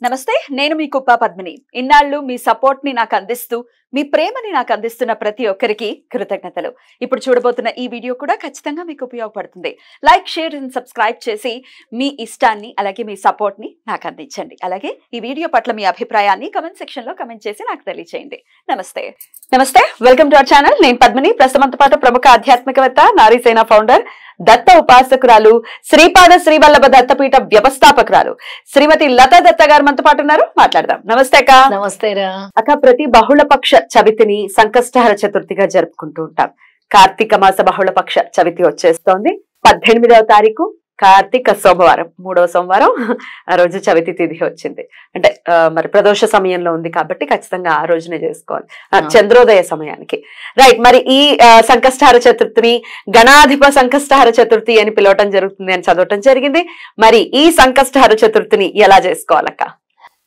నమస్తే నేను మీ కుప్ప పద్మిని ఇన్నాళ్ళు మీ సపోర్ట్ ని నాకు అందిస్తూ మీ ప్రేమని నాకు అందిస్తున్న ప్రతి ఒక్కరికి కృతజ్ఞతలు ఇప్పుడు చూడబోతున్న ఈ వీడియో కూడా ఖచ్చితంగా మీకు ఉపయోగపడుతుంది లైక్ షేర్ అండ్ సబ్స్క్రైబ్ చేసి మీ ఇష్టాన్ని అలాగే మీ సపోర్ట్ ని నాకు అందించండి అలాగే ఈ వీడియో పట్ల మీ అభిప్రాయాన్ని కామెంట్ సెక్షన్ లో కామెంట్ చేసి నాకు తెలియజేయండి నమస్తే నమస్తే వెల్కమ్ టు అవర్ ఛానల్ నేను పద్మిని ప్రస్తుతంతో పాటు ప్రముఖ ఆధ్యాత్మికవేత్త నారీసేన ఫౌండర్ దత్త ఉపాసకురాలు శ్రీపాద శ్రీవల్లభ దత్తపీఠ వ్యవస్థాపకురాలు శ్రీమతి లతా దత్త గారు మనతో పాటు ఉన్నారు మాట్లాడదాం నమస్తే అక్క నమస్తేరా అక్క ప్రతి బహుళపక్ష చవితిని సంకష్టహర చతుర్థిగా జరుపుకుంటూ ఉంటాం కార్తీక మాస బహుళపక్ష చవితి వచ్చేస్తోంది 18వ తారీఖు కార్తీక సోమవారం 3వ సోమవారం ఆ రోజు చవితి తిథి వచ్చింది అంటే మరి ప్రదోష సమయంలో ఉంది కాబట్టి ఖచ్చితంగా ఆ రోజునే చేసుకోవాలి చంద్రోదయ సమయానికి రైట్ మరి ఈ సంకష్టహర చతుర్థిని గణాధిప సంకష్టహర చతుర్థి అని పిలవటం జరుగుతుంది అని చదవటం జరిగింది మరి ఈ సంకష్టహర చతుర్థిని ఎలా చేసుకోవాలక్క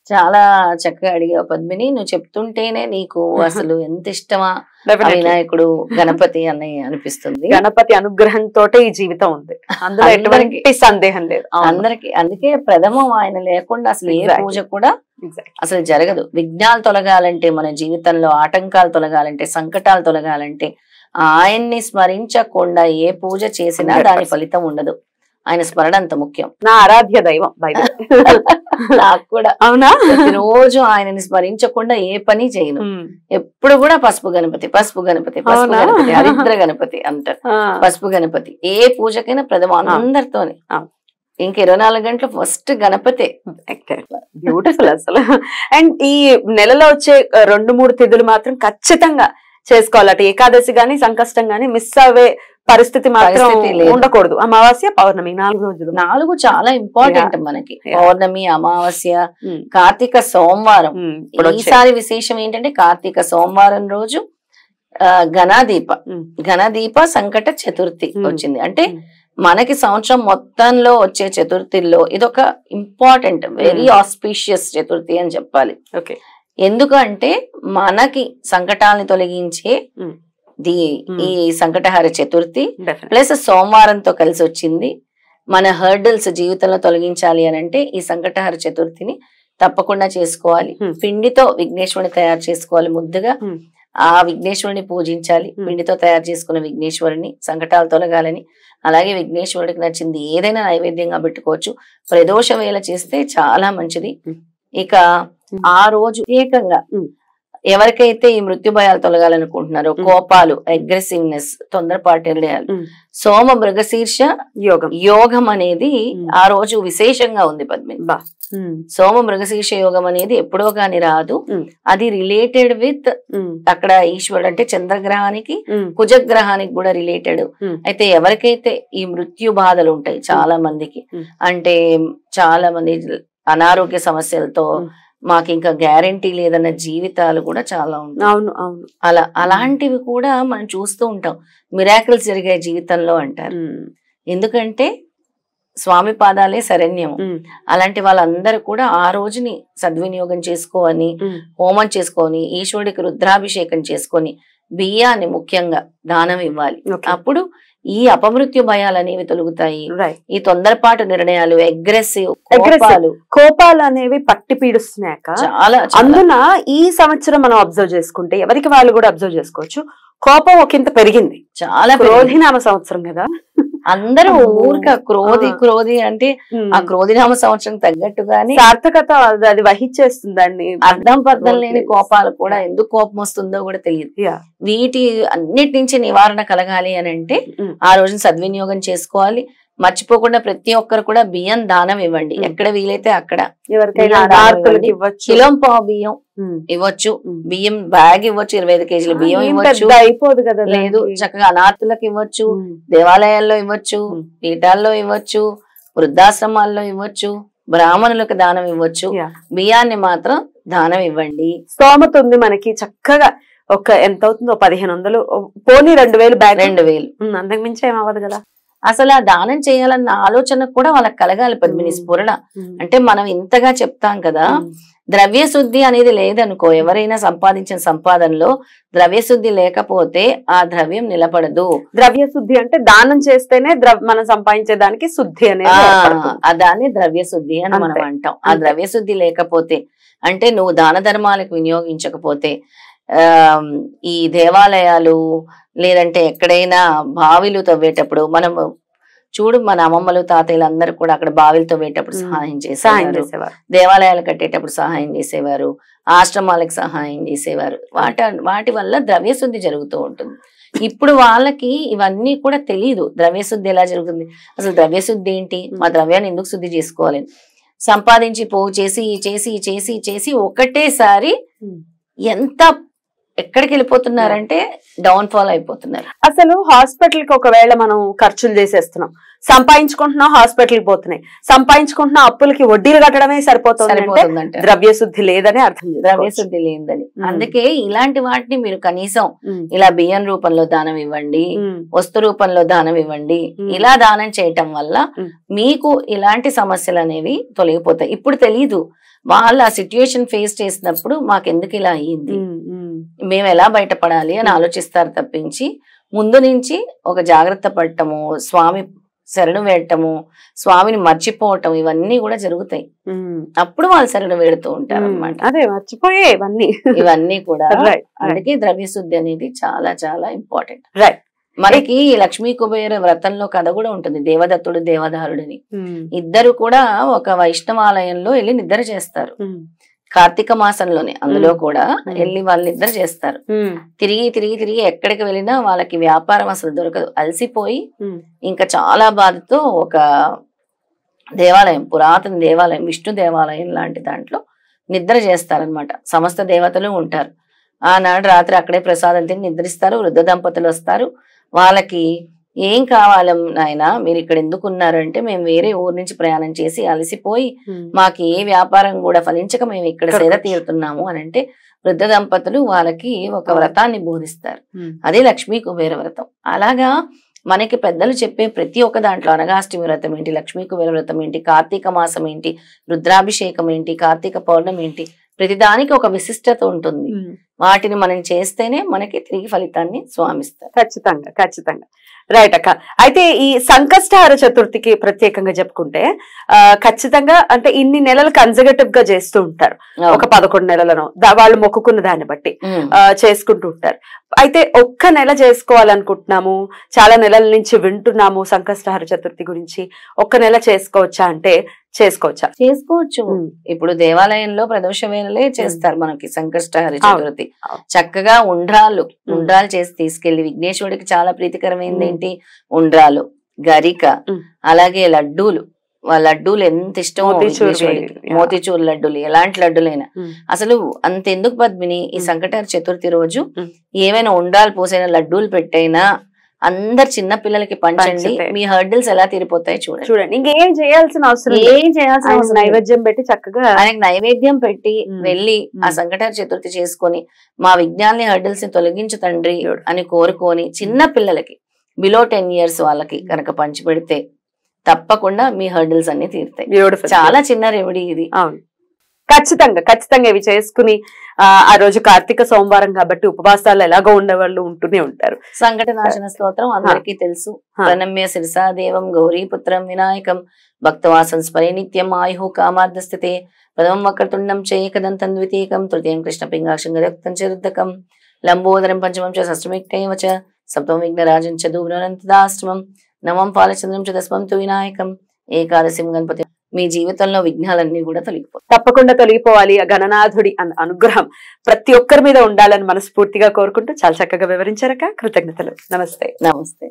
చాలా చక్కగా అడిగావు పద్మిని నువ్వు చెప్తుంటేనే నీకు అసలు ఎంత ఇష్టమా వినాయకుడు గణపతి అని అనిపిస్తుంది గణపతి అనుగ్రహంతో ఈ జీవితం ఉంది అందులో ఎటువంటి సందేహం లేదు అందరికి అందుకే ప్రథమం ఆయన లేకుండా అసలు ఏ పూజ కూడా అసలు జరగదు విఘ్నాలు తొలగాలంటే మన జీవితంలో ఆటంకాలు తొలగాలంటే సంకటాలు తొలగాలంటే ఆయన్ని స్మరించకుండా ఏ పూజ చేసినా దాని ఫలితం ఉండదు ఆయన స్మరణ అంత ముఖ్యం నా ఆరాధ్య దైవం నాకు కూడా అవునా రోజు ఆయనని స్మరించకుండా ఏ పని చేయను ఎప్పుడు కూడా పసుపు గణపతి పసుపు గణపతి పసుపు గణపతి హరిద్ర గణపతి అంటారు పసుపు గణపతి ఏ పూజకైనా ప్రథమ అందరితోనే ఇంక 24 గంటలు ఫస్ట్ గణపతే బ్యూటిఫుల్ అసలు అండ్ ఈ నెలలో వచ్చే 2-3 తిథులు మాత్రం ఖచ్చితంగా చేసుకోవాలట ఏకాదశి గాని సంకష్టం గాని మిస్ అవే పరిస్థితి మాత్రం ఉండకూడదు అమావాస్య పౌర్ణమి 4 రోజులు 4 చాలా ఇంపార్టెంట్ మనకి పౌర్ణమి అమావాస్య కార్తీక సోమవారం ఈసారి విశేషం ఏంటంటే కార్తీక సోమవారం రోజు గణదీప సంకట చతుర్థి వచ్చింది అంటే మనకి సంవత్సరం మొత్తంలో వచ్చే చతుర్థిల్లో ఇదొక ఇంపార్టెంట్ వెరీ ఆస్పీషియస్ చతుర్థి అని చెప్పాలి ఎందుకంటే మనకి సంకటాలను తొలగించే ఈ సంకటహార చతుర్థి ప్లస్ సోమవారంతో కలిసి వచ్చింది మన హర్డల్స్ జీవితంలో తొలగించాలి అని అంటే ఈ సంకటహార చతుర్థిని తప్పకుండా చేసుకోవాలి పిండితో విఘ్నేశ్వరుని తయారు చేసుకోవాలి ముద్దుగా ఆ విఘ్నేశ్వరుని పూజించాలి పిండితో తయారు చేసుకున్న విఘ్నేశ్వరుని సంకటాలు తొలగాలని అలాగే విఘ్నేశ్వరుడికి నచ్చింది ఏదైనా నైవేద్యంగా పెట్టుకోవచ్చు ప్రదోష వేళ చేస్తే చాలా మంచిది ఇక ఆ రోజు ఏకంగా ఎవరికైతే ఈ మృత్యు భయాలు తొలగాలనుకుంటున్నారో కోపాలు అగ్రెసివ్నెస్ తొందరపాటు సోమ మృగశీర్ష యోగం అనేది ఆ రోజు విశేషంగా ఉంది పద్మిని సోమ మృగశీర్ష యోగం అనేది ఎప్పుడో గాని రాదు అది రిలేటెడ్ విత్ అక్కడ ఈశ్వరుడు అంటే చంద్రగ్రహానికి కుజగ్రహానికి కూడా రిలేటెడ్ అయితే ఎవరికైతే ఈ మృత్యు బాధలు ఉంటాయి చాలా మందికి అంటే చాలా మంది అనారోగ్య సమస్యలతో మాకు ఇంకా గ్యారంటీ లేదన్న జీవితాలు కూడా చాలా ఉంటాయి అవును అవును అలాంటివి కూడా మనం చూస్తూ ఉంటాం మిరాకిల్స్ జరిగే జీవితంలో అంటారు ఎందుకంటే స్వామి పాదాలే శరణ్యం అలాంటి వాళ్ళందరూ కూడా ఆ రోజుని సద్వినియోగం చేసుకోని హోమం చేసుకొని ఈశ్వరుడికి రుద్రాభిషేకం చేసుకొని బియ్యాన్ని ముఖ్యంగా దానం ఇవ్వాలి అప్పుడు ఈ అపమృత్యు భయాలు అనేవి తొలుగుతాయి ఈ తొందరపాటు నిర్ణయాలు కోపాలు అనేవి పట్టి పీడుస్తున్నాక చాలా అందున ఈ సంవత్సరం మనం అబ్జర్వ్ చేసుకుంటే ఎవరికి వాళ్ళు కూడా అబ్జర్వ్ చేసుకోవచ్చు కోపం ఒకంత పెరిగింది చాలా క్రోధినామ సంవత్సరం కదా అందరూ ఊరిక క్రోధి అంటే ఆ క్రోధినామ సంవత్సరం తగ్గట్టుగానే సార్థకత అది వహించేస్తుందండి అర్థం పర్థం లేని కోపాలు కూడా ఎందుకు కోపం వస్తుందో కూడా తెలియదు వీటి అన్నిటి నుంచి నివారణ కలగాలి అని అంటే ఆ రోజున సద్వినియోగం చేసుకోవాలి మర్చిపోకుండా ప్రతి ఒక్కరు కూడా బియ్యం దానం ఇవ్వండి ఎక్కడ వీలైతే అక్కడ కిలో పావు బియ్యం ఇవ్వచ్చు బియ్యం బ్యాగ్ ఇవ్వచ్చు 25 కేజీల బియ్యం ఇవ్వచ్చు అయిపోదు కదా లేదు చక్కగా అనాథులకు ఇవ్వచ్చు దేవాలయాల్లో ఇవ్వచ్చు పీఠాల్లో ఇవ్వచ్చు వృద్ధాశ్రమాల్లో ఇవ్వచ్చు బ్రాహ్మణులకు దానం ఇవ్వచ్చు బియ్యాన్ని మాత్రం దానం ఇవ్వండి స్తోమత ఉంది మనకి చక్కగా ఎంత అవుతుందో 1500 పోనీ 2000 బ్యాగ్ 2000 అంతకు మించి ఏమవ్వదు కదా అసలు ఆ దానం చేయాలన్న ఆలోచన కూడా వాళ్ళకి కలగాలి పద్మిని, స్ఫురణ. అంటే మనం ఇంతగా చెప్తాం కదా, ద్రవ్య శుద్ధి అనేది లేదనుకో, ఎవరైనా సంపాదించిన సంపాదనలో ద్రవ్య శుద్ధి లేకపోతే ఆ ద్రవ్యం నిలబడదు. ద్రవ్య శుద్ధి అంటే దానం చేస్తేనే మనం సంపాదించే దానికి శుద్ధి అనేది, దాన్ని ద్రవ్య శుద్ధి అని మనం అంటాం. ఆ ద్రవ్య శుద్ధి లేకపోతే అంటే నువ్వు దాన ధర్మాలకు వినియోగించకపోతే, ఈ దేవాలయాలు లేదంటే ఎక్కడైనా బావిలు తవ్వేటప్పుడు మనం చూడు, మన అమ్మమ్మలు తాతయ్యలు అందరూ కూడా అక్కడ బావిలు తవ్వేటప్పుడు సహాయం చేసేవారు, దేవాలయాలు కట్టేటప్పుడు సహాయం చేసేవారు, ఆశ్రమాలకు సహాయం చేసేవారు. వాటి వల్ల ద్రవ్యశుద్ధి జరుగుతూ ఉంటుంది. ఇప్పుడు వాళ్ళకి ఇవన్నీ కూడా తెలియదు, ద్రవ్యశుద్ధి ఎలా జరుగుతుంది, అసలు ద్రవ్యశుద్ధి ఏంటి, మా ద్రవ్యాన్ని ఎందుకు శుద్ధి చేసుకోవాలని సంపాదించి పోగు చేసి చేసి చేసి చేసి ఒకటేసారి ఎంత ఎక్కడికి వెళ్ళిపోతున్నారంటే డౌన్ ఫాల్ అయిపోతున్నారు. అసలు హాస్పిటల్ కి ఒకవేళ మనం ఖర్చులు చేసేస్తున్నాం, సంపాదించుకుంటున్నాం, హాస్పిటల్ కి పోతున్నాయి, సంపాదించుకుంటున్న అప్పులకి వడ్డీలు కట్టడమే సరిపోతుంది, ద్రవ్యశుద్ధి లేదని అర్థం, ద్రవ్యశుద్ధి లేదని. అందుకే ఇలాంటి వాటిని మీరు కనీసం ఇలా బియ్యం రూపంలో దానం ఇవ్వండి, వస్తు రూపంలో దానం ఇవ్వండి. ఇలా దానం చేయటం వల్ల మీకు ఇలాంటి సమస్యలు అనేవి తొలగిపోతాయి. ఇప్పుడు తెలీదు, వాళ్ళు ఆ సిచ్యుయేషన్ ఫేస్ చేసినప్పుడు మాకెందుకు ఇలా అయ్యింది, మేము ఎలా బయటపడాలి అని ఆలోచిస్తారు తప్పించి ముందు నుంచి ఒక జాగ్రత్త పడటము, స్వామి శరణు వేయటము, స్వామిని మర్చిపోవటం, ఇవన్నీ కూడా జరుగుతాయి. అప్పుడు వాళ్ళు శరణు వేడుతూ ఉంటారు అనమాట. అదే మర్చిపోయే ఇవన్నీ కూడా. అందుకే ద్రవ్యశుద్ధి అనేది చాలా చాలా ఇంపార్టెంట్. రైట్. మనకి లక్ష్మీ కుబేర వ్రతంలో కథ కూడా ఉంటుంది, దేవదత్తుడు దేవదారుడిని. ఇద్దరు కూడా ఒక వైష్ణవాలయంలో వెళ్ళి నిద్ర చేస్తారు, కార్తీక మాసంలోనే. అందులో కూడా వెళ్ళి వాళ్ళు నిద్ర చేస్తారు. తిరిగి తిరిగి తిరిగి ఎక్కడికి వెళ్ళినా వాళ్ళకి వ్యాపారం అసలు దొరకదు. అలసిపోయి ఇంకా చాలా బాధతో ఒక దేవాలయం, పురాతన దేవాలయం, విష్ణు దేవాలయం లాంటి దాంట్లో నిద్ర చేస్తారనమాట. సమస్త దేవతలు ఉంటారు. ఆనాడు రాత్రి అక్కడే ప్రసాదం తిని నిద్రిస్తారు. వృద్ధ దంపతులు వస్తారు. వాళ్ళకి ఏం కావాలి నాయన, మీరు ఇక్కడ ఎందుకు ఉన్నారంటే, మేము వేరే ఊరు నుంచి ప్రయాణం చేసి అలసిపోయి మాకు ఏ వ్యాపారం కూడా ఫలించక మేము ఇక్కడ సేద తీరుతున్నాము అని అంటే, వృద్ధ దంపతులు వాళ్ళకి ఒక వ్రతాన్ని బోధిస్తారు. అదే లక్ష్మీ కుబేర వ్రతం. అలాగా మనకి పెద్దలు చెప్పే ప్రతి ఒక్క దాంట్లో అనగాష్టమి వ్రతం ఏంటి, లక్ష్మీ కుబేర వ్రతం ఏంటి, కార్తీక మాసం ఏంటి, రుద్రాభిషేకం ఏంటి, కార్తీక పౌర్ణమి ఏంటి, ప్రతిదానికి ఒక విశిష్టత ఉంటుంది. వాటిని మనం చేస్తేనే మనకి తిరిగి ఫలితాన్ని స్వామిస్తారు. ఖచ్చితంగా ఖచ్చితంగా. రైట్ అక్క. అయితే ఈ సంకష్టహార చతుర్థికి ప్రత్యేకంగా చెప్పుకుంటే ఖచ్చితంగా అంటే ఇన్ని నెలలు కన్జర్వేటివ్ గా చేస్తూ ఉంటారు, ఒక 11 నెలలను వాళ్ళు మొక్కుకున్న దాన్ని బట్టి చేసుకుంటూ ఉంటారు. అయితే ఒక్క నెల చేసుకోవాలనుకుంటున్నాము, చాలా నెలల నుంచి వింటున్నాము సంకష్టహార చతుర్థి గురించి, ఒక్క నెల చేసుకోవచ్చా అంటే చేసుకోవచ్చా? చేసుకోవచ్చు. ఇప్పుడు దేవాలయంలో ప్రదోష వేళలే చేస్తారు మనకి సంకష్టహార చతుర్థి. చక్కగా ఉండ్రాలు చేసి తీసుకెళ్లి, విఘ్నేశ్వరుడికి చాలా ప్రీతికరమైంది ఏంటి, ఉండ్రాలు, గరిక, అలాగే లడ్డూలు. లడ్డూలు ఎంత ఇష్టం మోతీచూర్ లడ్డూలు, ఎలాంటి లడ్డూలైనా. అసలు అంతెందుకు పద్మిని, ఈ సంకటహార చతుర్థి రోజు ఏమైనా ఉండ్రాలు పోసైనా లడ్డూలు పెట్టైనా అందరు చిన్న పిల్లలకి పంచండి, మీ హర్డిల్స్ ఎలా తీరిపోతాయి చూడండి. ఇంకేం చేయాల్సిన అవసరం, నైవేద్యం పెట్టి చక్కగా ఆయనకు నైవేద్యం పెట్టి వెళ్ళి ఆ సంకటహార చతుర్థి చేసుకొని, మా విజ్ఞాన్ని హర్డిల్స్ ని తొలగించు తండ్రి అని కోరుకొని, చిన్న పిల్లలకి బిలో 10 years వాళ్ళకి కనుక పంచి పెడితే తప్పకుండా మీ హర్డిల్స్ అన్ని తీరుతాయి. చాలా చిన్న రెమెడీ ఇది. అవును, ఖచ్చితంగా ఖచ్చితంగా ఇవి చేసుకుని ఆ రోజు కార్తీక సోమవారం కాబట్టి ఉపవాసాలు ఎలాగో ఉండేవాళ్ళు ఉంటూనే ఉంటారు. సంకటనాశన స్తోత్రం అందరికీ తెలుసు. ప్రణమ్య శిరసా దేవం గౌరీపుత్రం వినాయకం భక్తవాసం స్మరే నిత్యం ఆయు కామార్థస్థితే ప్రథమం వక్రతుండం చేయకదంతం ద్వితీయకం తృతీయం కృష్ణ పింగాక్షం గదక్తం చరుద్దకం లంబోదరం పంచమం చ షష్టమిక్టైవ చ సప్తమం విఘ్నరాజం చ దూబ్రనంతదాష్టమం నవం పాలచంద్రం చ దశమం తు వినాయకం ఏకాదశిం గణపతి. మీ జీవితంలో విఘ్నాలన్నీ కూడా తొలగిపోతాయి, తప్పకుండా తొలగిపోవాలి. ఆ గణనాథుడి అనుగ్రహం ప్రతి ఒక్కరి మీద ఉండాలని మనస్ఫూర్తిగా కోరుకుంటూ చాలా చక్కగా వివరించారక. కృతజ్ఞతలు. నమస్తే. నమస్తే.